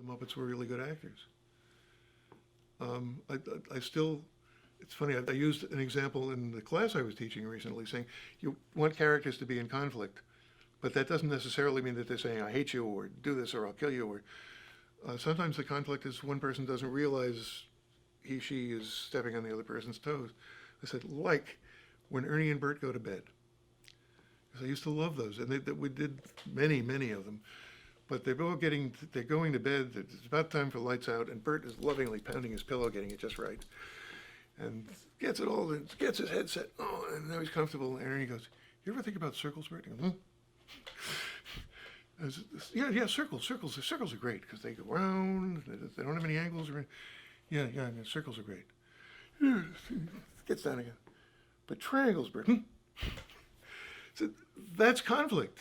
The Muppets were really good actors. I still, it's funny, I used an example in the class I was teaching recently saying you want characters to be in conflict, but that doesn't necessarily mean that they're saying, I hate you, or do this, or I'll kill you, or sometimes the conflict is one person doesn't realize she is stepping on the other person's toes. I said, like when Ernie and Bert go to bed. Because I used to love those, and we did many, many of them. But they're going to bed, it's about time for lights out, and Bert is lovingly pounding his pillow, getting it just right. And gets it all, gets his head set, oh, and now he's comfortable. And Ernie goes, you ever think about circles, Bert? He goes, yeah, circles are great, because they go round, they don't have any angles. Yeah, circles are great. Gets down again. But triangles, Bert, So that's conflict.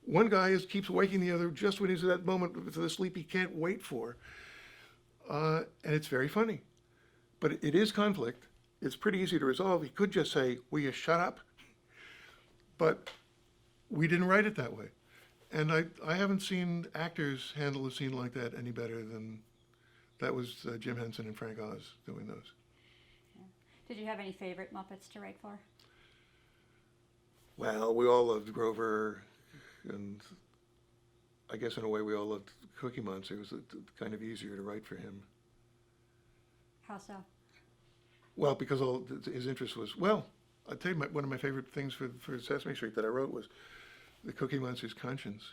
One guy keeps waking the other just when he's at that moment to the sleep he can't wait for. And it's very funny. But it is conflict. It's pretty easy to resolve. He could just say, will you shut up? But we didn't write it that way. And I haven't seen actors handle a scene like that any better than that was Jim Henson and Frank Oz doing those. Yeah. Did you have any favorite Muppets to write for? Well, we all loved Grover, and I guess in a way we all loved Cookie Monster. It was kind of easier to write for him. How so? Well, because his interest was, well, I'll tell you one of my favorite things for Sesame Street that I wrote was the Cookie Monster's conscience.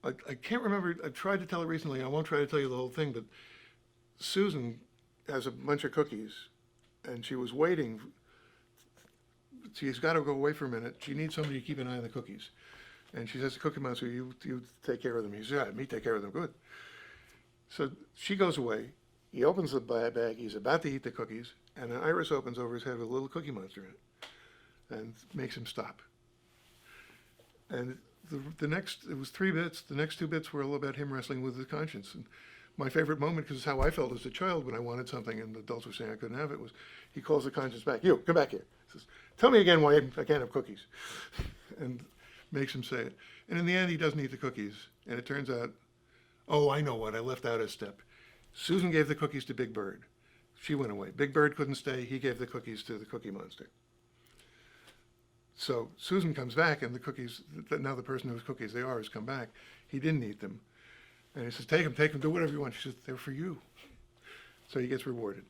I can't remember, I tried to tell it recently, I won't try to tell you the whole thing, but Susan has a bunch of cookies, and she was waiting. She's got to go away for a minute. She needs somebody to keep an eye on the cookies. And she says to Cookie Monster, you take care of them. He says, yeah, me take care of them, good. So she goes away. He opens the bag. He's about to eat the cookies, and an iris opens over his head with a little Cookie Monster in it, and makes him stop. And it was 3 bits. The next 2 bits were all about him wrestling with his conscience. And my favorite moment, because it's how I felt as a child when I wanted something and the adults were saying I couldn't have it, was he calls the conscience back. You, come back here. He says, tell me again why I can't have cookies. And makes him say it. And in the end, he doesn't eat the cookies. And it turns out, oh, I know what, I left out a step. Susan gave the cookies to Big Bird. She went away. Big Bird couldn't stay. He gave the cookies to the Cookie Monster. So Susan comes back, and the cookies, now the person whose cookies they are has come back. He didn't eat them. And he says, take them, do whatever you want. She says, they're for you. So he gets rewarded.